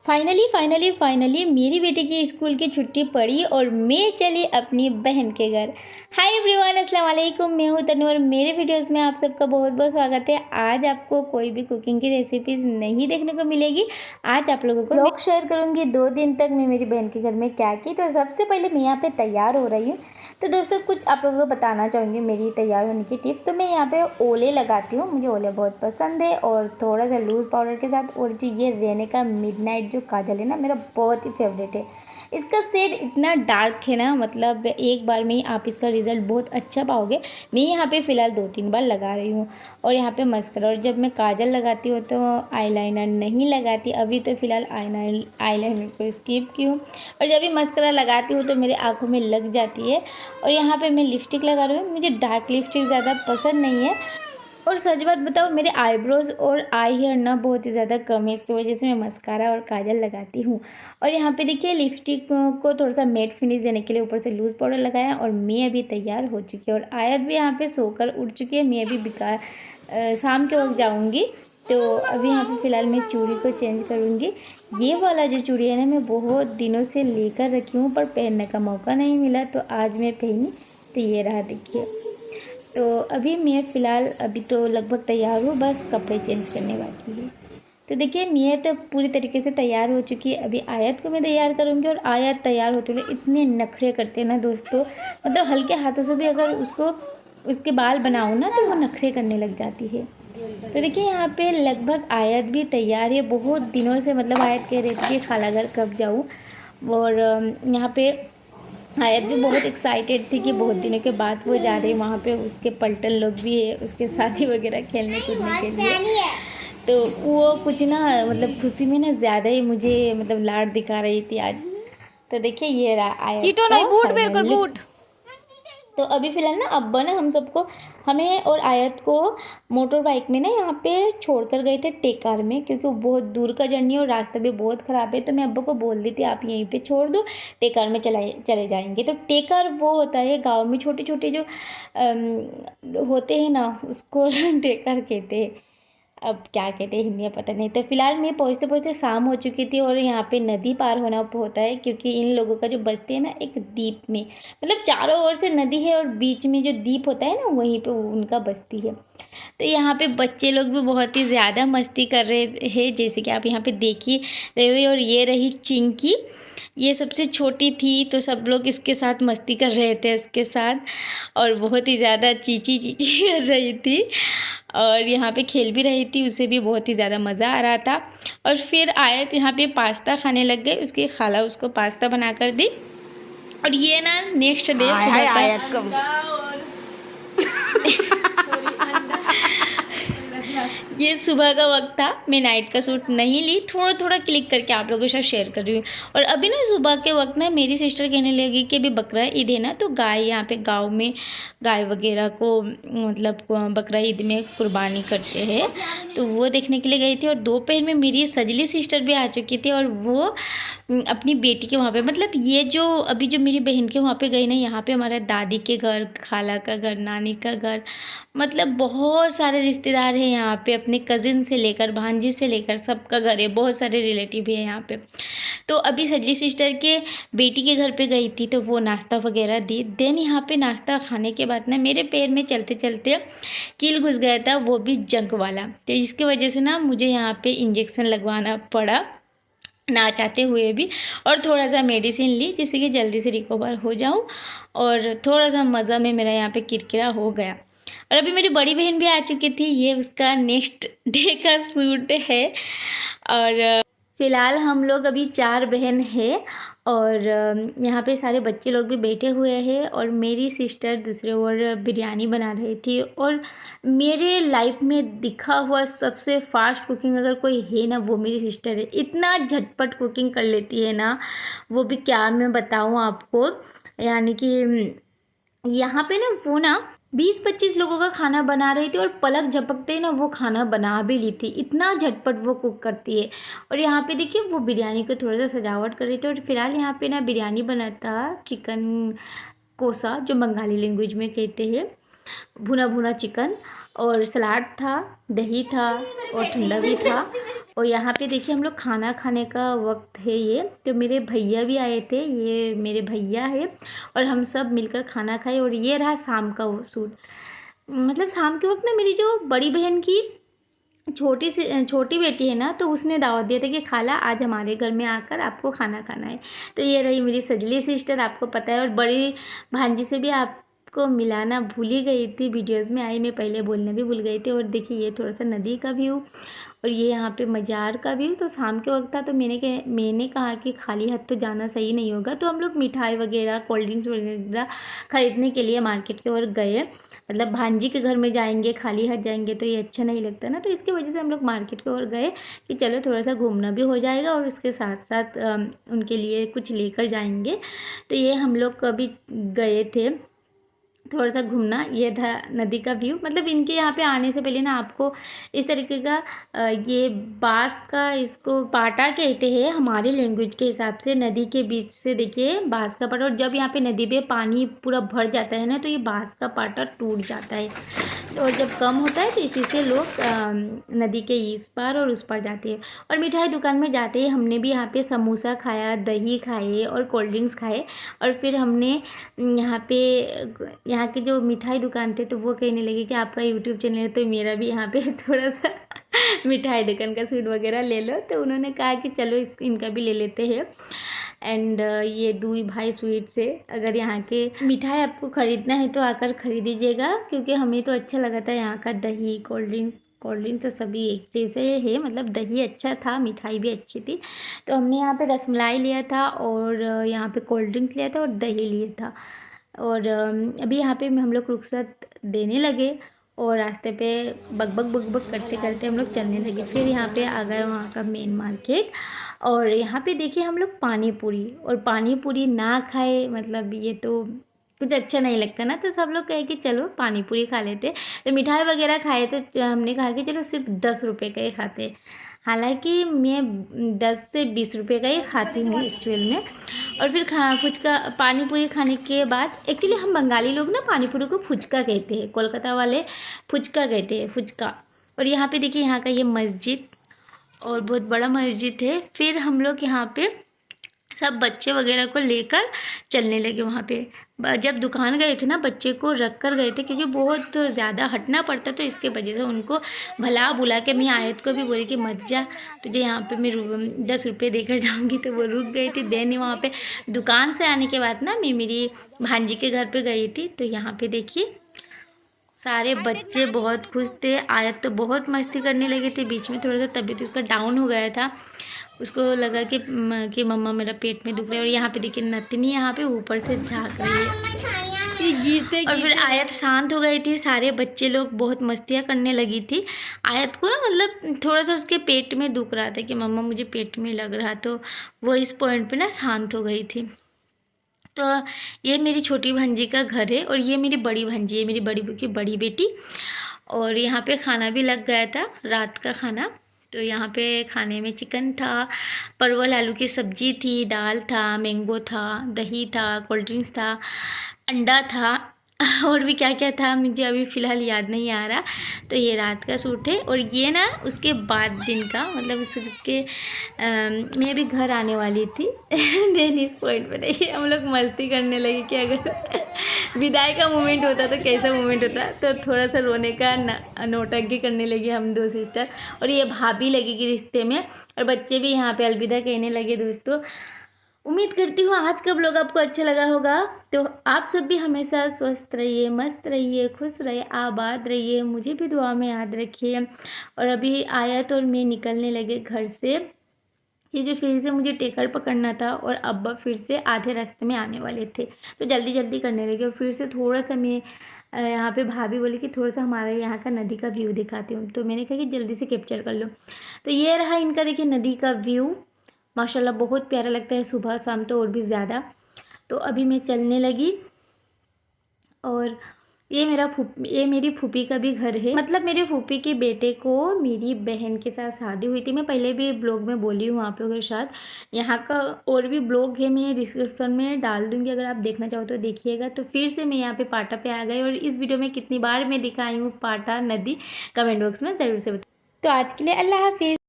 Finally मेरी बेटी की स्कूल की छुट्टी पड़ी और मैं चली अपनी बहन के घर। हाय एवरीवन, अस्सलाम वालेकुम। मैं हूँ तन्नू और मेरे वीडियोस में आप सबका बहुत बहुत स्वागत है। आज आपको कोई भी कुकिंग की रेसिपीज़ नहीं देखने को मिलेगी। आज आप लोगों को व्लॉग शेयर करूँगी 2 दिन तक मैं मेरी बहन के घर में क्या की। तो सबसे पहले मैं यहाँ पे तैयार हो रही हूँ। तो दोस्तों कुछ आप लोगों को बताना चाहूँगी मेरी तैयार होने की टिप। तो मैं यहाँ पे ओले लगाती हूँ, मुझे ओले बहुत पसंद है और थोड़ा सा लूज़ पाउडर के साथ। और जो ये रेने का मिडनाइट जो काजल है ना, मेरा बहुत ही फेवरेट है। इसका शेड इतना डार्क है ना, मतलब एक बार में ही आप इसका रिज़ल्ट बहुत अच्छा पाओगे। मैं यहाँ पे फ़िलहाल 2-3 बार लगा रही हूँ। और यहाँ पे मस्करा, और जब मैं काजल लगाती हूँ तो आईलाइनर नहीं लगाती। अभी तो फ़िलहाल आईलाइनर को स्किप की हूँ। और जब भी मस्करा लगाती हूँ तो मेरे आँखों में लग जाती है। और यहाँ पे मैं लिपस्टिक लगा रही हूँ। मुझे डार्क लिपस्टिक ज़्यादा पसंद नहीं है। और सच बात बताओ, मेरे आईब्रोज़ और आई हेयर ना बहुत ही ज़्यादा कम है, इसकी वजह से मैं मस्कारा और काजल लगाती हूँ। और यहाँ पे देखिए लिपस्टिक को थोड़ा सा मैट फिनिश देने के लिए ऊपर से लूज़ पाउडर लगाया। और मैं अभी तैयार हो चुकी है और आयत भी यहाँ पे सोकर उठ चुकी है। मैं अभी शाम के वक्त जाऊँगी। तो अभी यहाँ पे फ़िलहाल मैं चूड़ी को चेंज करूँगी। ये वाला जो चूड़ी है ना, मैं बहुत दिनों से लेकर रखी हूँ पर पहनने का मौका नहीं मिला, तो आज मैं पहनी। तो ये रहा, देखिए। तो अभी मैं फ़िलहाल अभी तो लगभग तैयार हूँ, बस कपड़े चेंज करने बाकी है। तो देखिए मैं तो पूरी तरीके से तैयार हो चुकी है। अभी आयत को मैं तैयार करूँगी। और आयत तैयार होते हुए इतने नखरे करते हैं ना दोस्तों, मतलब हल्के हाथों से भी अगर उसके बाल बनाऊँ ना तो वो नखरे करने लग जाती है। तो देखिए यहाँ पे लगभग आयत भी तैयार है। बहुत दिनों से मतलब आयत कह रही थी कि खाला घर कब जाऊँ। और यहाँ पे आयत भी बहुत एक्साइटेड थी कि बहुत दिनों के बाद वो जा रही है वहाँ पे। उसके पलटन लोग भी है उसके साथी वगैरह खेलने कूदने के लिए। तो वो कुछ ना मतलब खुशी में ना ज़्यादा ही मुझे मतलब लाड दिखा रही थी आज। तो देखिए ये रहा आयत का फाइनल लुक। तो अभी फ़िलहाल ना अब्बा ना हमें और आयत को मोटर बाइक में ना यहाँ पे छोड़कर गए थे टेकार में, क्योंकि वो बहुत दूर का जर्नी है और रास्ता भी बहुत ख़राब है। तो मैं अब्बा को बोल दी थी आप यहीं पे छोड़ दो, टेकार में चले जाएंगे। तो टेकार वो होता है गांव में छोटे छोटे जो होते हैं ना, उसको टेकार कहते हैं। अब क्या कहते हैं हिंदी में पता नहीं। तो फिलहाल मैं पहुँचते पहुँचते शाम हो चुकी थी। और यहाँ पे नदी पार होना होता है, क्योंकि इन लोगों का जो बस्ती है ना एक द्वीप में, मतलब चारों ओर से नदी है और बीच में जो द्वीप होता है ना वहीं पे उनका बस्ती है। तो यहाँ पे बच्चे लोग भी बहुत ही ज़्यादा मस्ती कर रहे हैं, जैसे कि आप यहाँ पे देख ही रहे हो। और ये रही चिंकी, ये सबसे छोटी थी, तो सब लोग इसके साथ मस्ती कर रहे थे उसके साथ। और बहुत ही ज़्यादा चीची कर रही थी और यहाँ पे खेल भी रही थी, उसे भी बहुत ही ज़्यादा मज़ा आ रहा था। और फिर आयत यहाँ पे पास्ता खाने लग गए, उसकी खाला उसको पास्ता बना कर दी। और ये ना नेक्स्ट डे सुबह का ये सुबह का वक्त था। मैं नाइट का सूट नहीं ली, थोड़ा थोड़ा क्लिक करके आप लोगों के साथ शेयर कर रही हूँ। और अभी ना सुबह के वक्त ना मेरी सिस्टर कहने लगी कि अभी बकरा ईद है ना, तो गाय यहाँ पे गांव में गाय वगैरह को मतलब बकरा ईद में कुर्बानी करते हैं, तो वो देखने के लिए गई थी। और दोपहर में मेरी सजली सिस्टर भी आ चुकी थी और वो अपनी बेटी के वहाँ पे, मतलब ये जो अभी जो मेरी बहन के वहाँ पे गई ना, यहाँ पे हमारे दादी के घर, खाला का घर, नानी का घर, मतलब बहुत सारे रिश्तेदार हैं यहाँ पे। अपने कज़िन से लेकर भांजी से लेकर सबका घर है, बहुत सारे रिलेटिव हैं यहाँ पे। तो अभी सजली सिस्टर के बेटी के घर पे गई थी, तो वो नाश्ता वगैरह दी। देन यहाँ पे नाश्ता खाने के बाद ना मेरे पैर में चलते चलते कील घुस गया था, वो भी जंक वाला। तो इसकी वजह से ना मुझे यहाँ पे इंजेक्शन लगवाना पड़ा ना चाहते हुए भी। और थोड़ा सा मेडिसिन ली जिससे कि जल्दी से रिकवर हो जाऊं। और थोड़ा सा मज़ा में मेरा यहाँ पे किरकिरा हो गया। और अभी मेरी बड़ी बहन भी आ चुकी थी, ये उसका नेक्स्ट डे का सूट है। और फ़िलहाल हम लोग अभी 4 बहन हैं। और यहाँ पे सारे बच्चे लोग भी बैठे हुए हैं। और मेरी सिस्टर दूसरे ओर बिरयानी बना रही थी। और मेरे लाइफ में दिखा हुआ सबसे फास्ट कुकिंग अगर कोई है ना, वो मेरी सिस्टर है। इतना झटपट कुकिंग कर लेती है ना, वो भी क्या मैं बताऊँ आपको। यानी कि यहाँ पे ना वो ना 20-25 लोगों का खाना बना रही थी और पलक झपकते ही ना वो खाना बना भी ली थी। इतना झटपट वो कुक करती है। और यहाँ पे देखिए वो बिरयानी को थोड़ा सा सजावट कर रही थी। और फिलहाल यहाँ पे ना बिरयानी बना था चिकन कोसा, जो बंगाली लैंग्वेज में कहते हैं, भुना भुना चिकन। और सलाद था, दही था और ठंडा भी था। और यहाँ पे देखिए हम लोग खाना खाने का वक्त है ये। तो मेरे भैया भी आए थे, ये मेरे भैया है और हम सब मिलकर खाना खाए। और ये रहा शाम का वो सूट। मतलब शाम के वक्त ना मेरी जो बड़ी बहन की छोटी बेटी है ना, तो उसने दावत दिया था कि खाला आज हमारे घर में आकर आपको खाना खाना है। तो ये रही मेरी सजली सिस्टर, आपको पता है। और बड़ी भांजी से भी आपको मिलाना भूल ही गई थी, वीडियोस में आई, मैं पहले बोलना भी भूल गई थी। और देखिए ये थोड़ा सा नदी का व्यू और ये यहाँ पे मज़ार का व्यू। तो शाम के वक्त था, तो मैंने कहा कि खाली हाथ तो जाना सही नहीं होगा। तो हम लोग मिठाई वगैरह, कोल्ड ड्रिंक्स वगैरह ख़रीदने के लिए मार्केट की ओर गए। मतलब भांजी के घर में जाएंगे खाली हाथ जाएंगे तो ये अच्छा नहीं लगता ना, तो इसकी वजह से हम लोग मार्केट की ओर गए कि चलो थोड़ा सा घूमना भी हो जाएगा और उसके साथ साथ उनके लिए कुछ लेकर जाएंगे। तो ये हम लोग कभी गए थे थोड़ा सा घूमना। ये था नदी का व्यू। मतलब इनके यहाँ पे आने से पहले ना आपको इस तरीके का ये बांस का, इसको पाटा कहते हैं हमारे लैंग्वेज के हिसाब से। नदी के बीच से देखिए बांस का पाटा, और जब यहाँ पे नदी पे पानी पूरा भर जाता है ना, तो ये बांस का पाटा टूट जाता है। और जब कम होता है तो इसी से लोग नदी के इस पार और उस पार जाते हैं। और मिठाई दुकान में जाते ही हमने भी यहाँ पे समोसा खाया, दही खाए और कोल्ड ड्रिंक्स खाए। और फिर हमने यहाँ के जो मिठाई दुकान थे, तो वो कहने लगे कि आपका यूट्यूब चैनल है तो मेरा भी यहाँ पे थोड़ा सा मिठाई दुकान का सूट वगैरह ले लो। तो उन्होंने कहा कि चलो इनका भी ले लेते हैं। एंड ये दुई भाई स्वीट से, अगर यहाँ के मिठाई आपको ख़रीदना है तो आकर ख़रीदीजिएगा, क्योंकि हमें तो अच्छा लगा था यहाँ का दही, कोल्ड ड्रिंक तो सभी एक जैसे है। मतलब दही अच्छा था, मिठाई भी अच्छी थी। तो हमने यहाँ पे रसमलाई लिया था और यहाँ पे कोल्ड ड्रिंक्स लिया था और दही लिया था। और अभी यहाँ पे हम लोग रुखसत देने लगे और रास्ते पे बक करते करते हम लोग चलने लगे। फिर यहाँ पे आ गए वहाँ का मेन मार्केट। और यहाँ पे देखिए हम लोग पानी पूरी ना खाए, मतलब ये तो कुछ अच्छा नहीं लगता ना। तो सब लोग कहे कि चलो पानी पूरी खा लेते। तो मिठाई वगैरह खाए तो हमने कहा कि चलो सिर्फ 10 रुपये का ही खाते। हालांकि मैं 10 से 20 रुपये का ही खाती हूँ एक्चुअल में। और फिर फुचका, पानी पूरी खाने के बाद, एक्चुअली हम बंगाली लोग ना पानी पूरी को फुचका कहते हैं, कोलकाता वाले फुचका कहते हैं, फुचका। और यहाँ पे देखिए यहाँ का ये मस्जिद, और बहुत बड़ा मस्जिद है। फिर हम लोग यहाँ पे सब बच्चे वगैरह को लेकर चलने लगे। वहाँ पे जब दुकान गए थे ना, बच्चे को रख कर गए थे, क्योंकि बहुत ज़्यादा हटना पड़ता, तो इसके वजह से उनको भला बुला के मैं आयत को भी बोली कि मत जा, तुझे यहाँ पे मैं 10 रुपये देकर जाऊँगी। तो वो रुक गई थी। देन वहाँ पे दुकान से आने के बाद ना मैं मेरी भांजी के घर पे गई थी। तो यहाँ पे देखिए सारे बच्चे बहुत खुश थे। आयत तो बहुत मस्ती करने लगे थे। बीच में थोड़ा सा तबीयत उसका डाउन हो गया था, उसको लगा कि मम्मा मेरा पेट में दुख रहा है। और यहाँ पे देखिए नतनी यहाँ पे ऊपर से झाँक रही है। और फिर आयत शांत हो गई थी। सारे बच्चे लोग बहुत मस्तियाँ करने लगी थी। आयत को ना मतलब थोड़ा सा उसके पेट में दुख रहा था कि मम्मा मुझे पेट में लग रहा, तो वो इस पॉइंट पे ना शांत हो गई थी। तो ये मेरी छोटी भांजी का घर है और ये मेरी बड़ी भांजी है, मेरी बड़ी की बड़ी बेटी। और यहाँ पे खाना भी लग गया था, रात का खाना। तो यहाँ पे खाने में चिकन था, परवल आलू की सब्जी थी, दाल था, मैंगो था, दही था, कोल्ड ड्रिंक्स था, अंडा था और भी क्या क्या था, मुझे अभी फ़िलहाल याद नहीं आ रहा। तो ये रात का सूट है। और ये ना उसके बाद दिन का, मतलब उसके मैं भी घर आने वाली थी। देन इस पॉइंट पे देखिए हम लोग मस्ती करने लगे कि अगर विदाई का मोमेंट होता तो कैसा मोमेंट होता। तो थोड़ा सा रोने का नौटंकी करने लगी हम दो सिस्टर, और ये भाभी लगेगी रिश्ते में। और बच्चे भी यहाँ पे अलविदा कहने लगे। दोस्तों उम्मीद करती हूँ आज का ब्लॉग आपको अच्छा लगा होगा। तो आप सब भी हमेशा स्वस्थ रहिए, मस्त रहिए, खुश रहिए, आबाद रहिए, मुझे भी दुआ में याद रखिए। और अभी आयत और मैं निकलने लगे घर से, क्योंकि फिर से मुझे टेकर पकड़ना था और अब्बा फिर से आधे रास्ते में आने वाले थे, तो जल्दी जल्दी करने लगे। और फिर से थोड़ा सा मैं यहाँ पे भाभी बोली कि थोड़ा सा हमारे यहाँ का नदी का व्यू दिखाती हूँ, तो मैंने कहा कि जल्दी से कैप्चर कर लो। तो ये रहा इनका, देखिए नदी का व्यू, माशाल्लाह बहुत प्यारा लगता है, सुबह शाम तो और भी ज़्यादा। तो अभी मैं चलने लगी। और ये मेरी फूफी का भी घर है। मतलब मेरी फूफी के बेटे को मेरी बहन के साथ शादी हुई थी। मैं पहले भी ब्लॉग में बोली हूँ आप लोगों के साथ। यहाँ का और भी ब्लॉग है, मैं डिस्क्रिप्शन में डाल दूँगी, अगर आप देखना चाहो तो देखिएगा। तो फिर से मैं यहाँ पे पाटा पे आ गई, और इस वीडियो में कितनी बार मैं दिखाई हूँ पाटा नदी, कमेंट बॉक्स में ज़रूर से बताओ। तो आज के लिए अल्लाह हाफिज़।